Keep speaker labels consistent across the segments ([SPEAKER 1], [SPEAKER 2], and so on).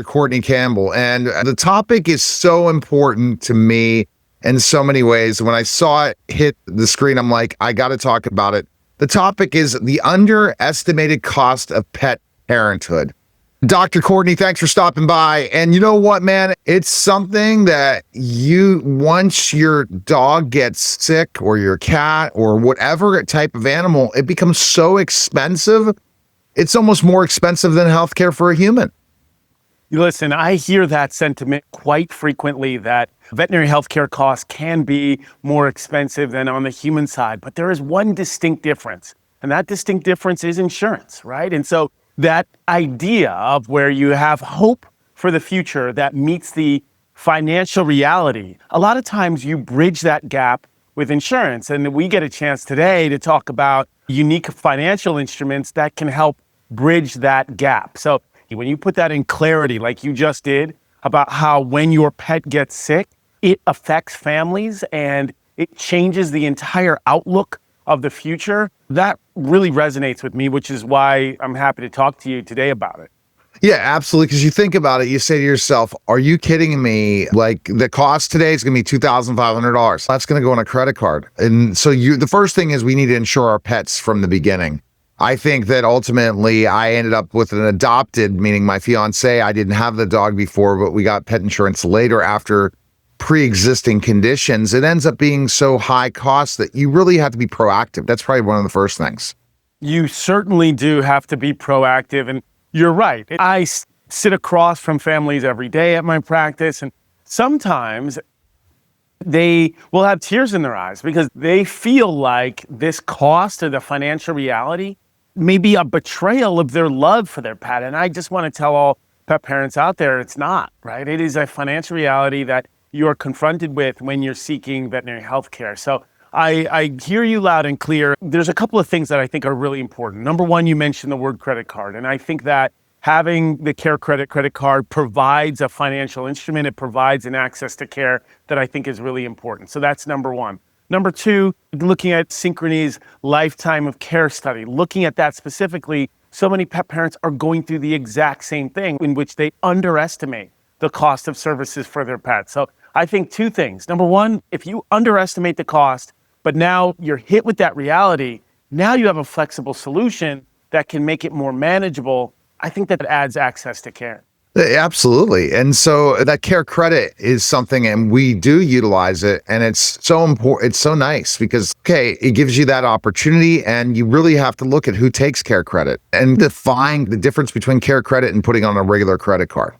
[SPEAKER 1] Courtney Campbell. And the topic is so important to me in so many ways. When I saw it hit the screen, I'm like, I got to talk about it. The topic is the underestimated cost of pet parenthood. Dr. Courtney, thanks for stopping by. And you know what, man? It's something that once your dog gets sick or your cat or whatever type of animal, it becomes so expensive. It's almost more expensive than healthcare for a human.
[SPEAKER 2] Listen, I hear that sentiment quite frequently that veterinary healthcare costs can be more expensive than on the human side, but there is one distinct difference, and that distinct difference is insurance, right? And so that idea of where you have hope for the future that meets the financial reality, a lot of times you bridge that gap with insurance. And we get a chance today to talk about unique financial instruments that can help bridge that gap. So when you put that in clarity, like you just did, about how when your pet gets sick, it affects families and it changes the entire outlook of the future, that really resonates with me, which is why I'm happy to talk to you today about it.
[SPEAKER 1] Yeah, absolutely. Because you think about it, you say to yourself, are you kidding me? Like the cost today is going to be $2,500. That's going to go on a credit card. And so the first thing is we need to insure our pets from the beginning. I think that ultimately I ended up with an adopted, meaning my fiance. I didn't have the dog before, but we got pet insurance later after pre-existing conditions. It ends up being so high cost that you really have to be proactive. That's probably one of the first things.
[SPEAKER 2] You certainly do have to be proactive. And you're right. I sit across from families every day at my practice, and sometimes they will have tears in their eyes because they feel like this cost or the financial reality may be a betrayal of their love for their pet. And I just want to tell all pet parents out there, it's not, right? It is a financial reality that you're confronted with when you're seeking veterinary health care. So I hear you loud and clear. There's a couple of things that I think are really important. Number one, you mentioned the word credit card. And I think that having the CareCredit credit card provides a financial instrument. It provides an access to care that I think is really important. So that's number one. Number two, looking at Synchrony's lifetime of care study, looking at that specifically, so many pet parents are going through the exact same thing in which they underestimate the cost of services for their pets. So I think two things. Number one, if you underestimate the cost, but now you're hit with that reality, now you have a flexible solution that can make it more manageable. I think that adds access to care.
[SPEAKER 1] Absolutely. And so that CareCredit is something, and we do utilize it. And it's so important. It's so nice because, okay, it gives you that opportunity, and you really have to look at who takes CareCredit and define the difference between CareCredit and putting on a regular credit card.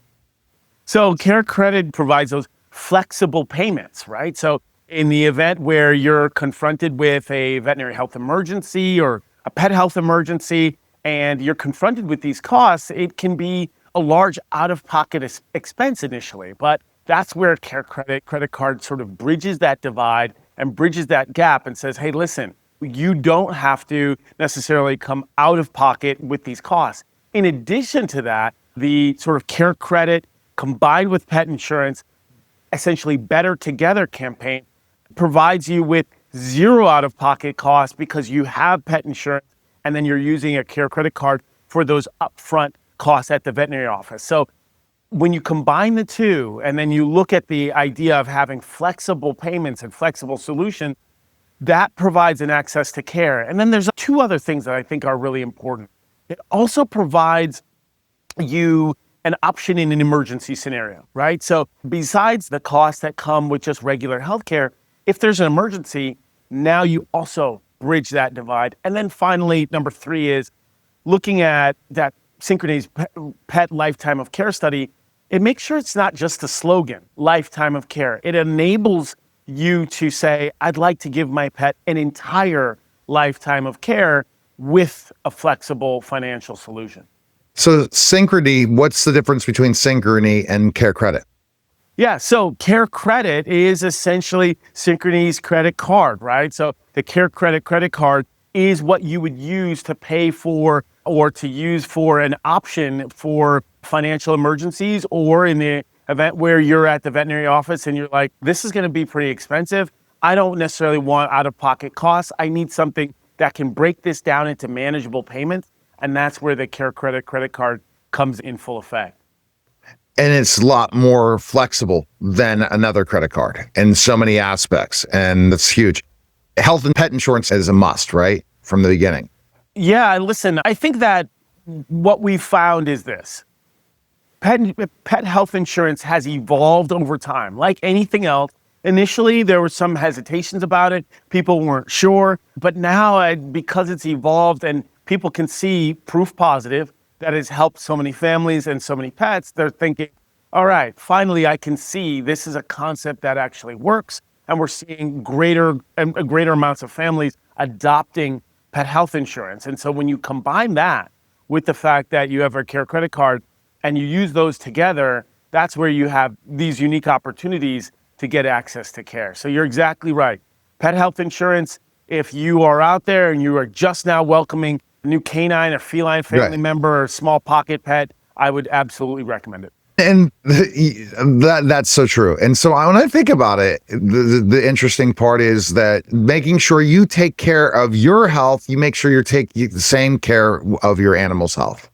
[SPEAKER 2] So CareCredit provides those flexible payments, right? So in the event where you're confronted with a veterinary health emergency or a pet health emergency, and you're confronted with these costs, it can be a large out-of-pocket expense initially. But that's where CareCredit credit card sort of bridges that divide and bridges that gap and says, hey, listen, you don't have to necessarily come out of pocket with these costs. In addition to that, the sort of CareCredit combined with pet insurance, essentially Better Together campaign, provides you with zero out-of-pocket costs because you have pet insurance and then you're using a CareCredit card for those upfront costs at the veterinary office. So when you combine the two and then you look at the idea of having flexible payments and flexible solutions, that provides an access to care. And then there's two other things that I think are really important. It also provides you an option in an emergency scenario, right? So besides the costs that come with just regular healthcare, if there's an emergency, now you also bridge that divide. And then finally, number three is looking at that Synchrony's pet lifetime of care study. It makes sure it's not just a slogan, lifetime of care. It enables you to say, I'd like to give my pet an entire lifetime of care with a flexible financial solution.
[SPEAKER 1] So Synchrony, what's the difference between Synchrony and CareCredit?
[SPEAKER 2] Yeah, so CareCredit is essentially Synchrony's credit card, right? So the CareCredit credit card is what you would use to pay for or to use for an option for financial emergencies, or in the event where you're at the veterinary office and you're like, this is going to be pretty expensive. I don't necessarily want out-of-pocket costs. I need something that can break this down into manageable payments. And that's where the CareCredit credit card comes in full effect.
[SPEAKER 1] And it's a lot more flexible than another credit card in so many aspects. And that's huge. Health and pet insurance is a must, right? From the beginning.
[SPEAKER 2] Yeah, listen, I think that what we found is this. Pet health insurance has evolved over time, like anything else. Initially, there were some hesitations about it. People weren't sure. But now, because it's evolved and people can see proof positive that has helped so many families and so many pets, they're thinking, all right, finally, I can see this is a concept that actually works. And we're seeing greater amounts of families adopting pet health insurance. And so when you combine that with the fact that you have a CareCredit card and you use those together, that's where you have these unique opportunities to get access to care. So you're exactly right. Pet health insurance, if you are out there and you are just now welcoming a new canine or feline family member or small pocket pet, I would absolutely recommend it.
[SPEAKER 1] And that's so true. And so when I think about it, the interesting part is that making sure you take care of your health, you make sure you're taking the same care of your animal's health.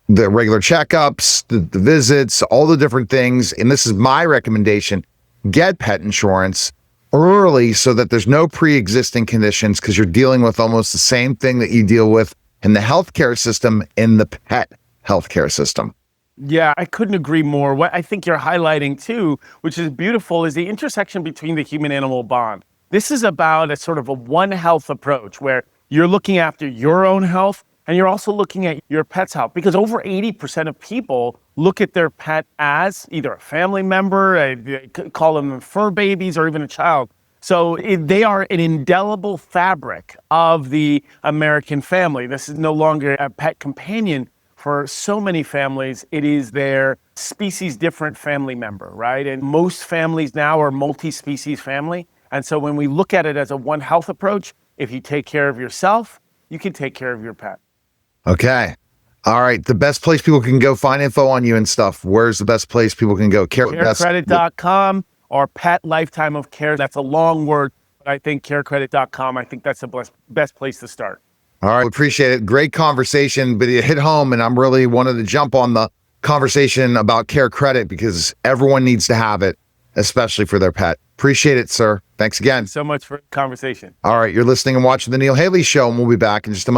[SPEAKER 1] The regular checkups, the visits, all the different things. And this is my recommendation. Get pet insurance early so that there's no pre-existing conditions, because you're dealing with almost the same thing that you deal with in the healthcare system, in the pet healthcare system.
[SPEAKER 2] Yeah, I couldn't agree more. What I think you're highlighting too, which is beautiful, is the intersection between the human-animal bond. This is about a sort of a one health approach where you're looking after your own health and you're also looking at your pet's health, because over 80% of people look at their pet as either a family member, they call them fur babies, or even a child. So they are an indelible fabric of the American family. This is no longer a pet companion. For so many families, it is their species different family member, right? And most families now are multi-species family. And so when we look at it as a one health approach, if you take care of yourself, you can take care of your pet.
[SPEAKER 1] Okay. All right. The best place people can go find info on you and stuff. Where's the best place people can go?
[SPEAKER 2] CareCredit.com or Pet Lifetime of Care. That's a long word, but I think CareCredit.com, I think that's the best place to start.
[SPEAKER 1] All right. Appreciate it. Great conversation, but it hit home, and I'm really wanted to jump on the conversation about CareCredit because everyone needs to have it, especially for their pet. Appreciate it, sir. Thanks again.
[SPEAKER 2] Thanks so much for the conversation.
[SPEAKER 1] All right. You're listening and watching The Neil Haley Show, and we'll be back in just a moment.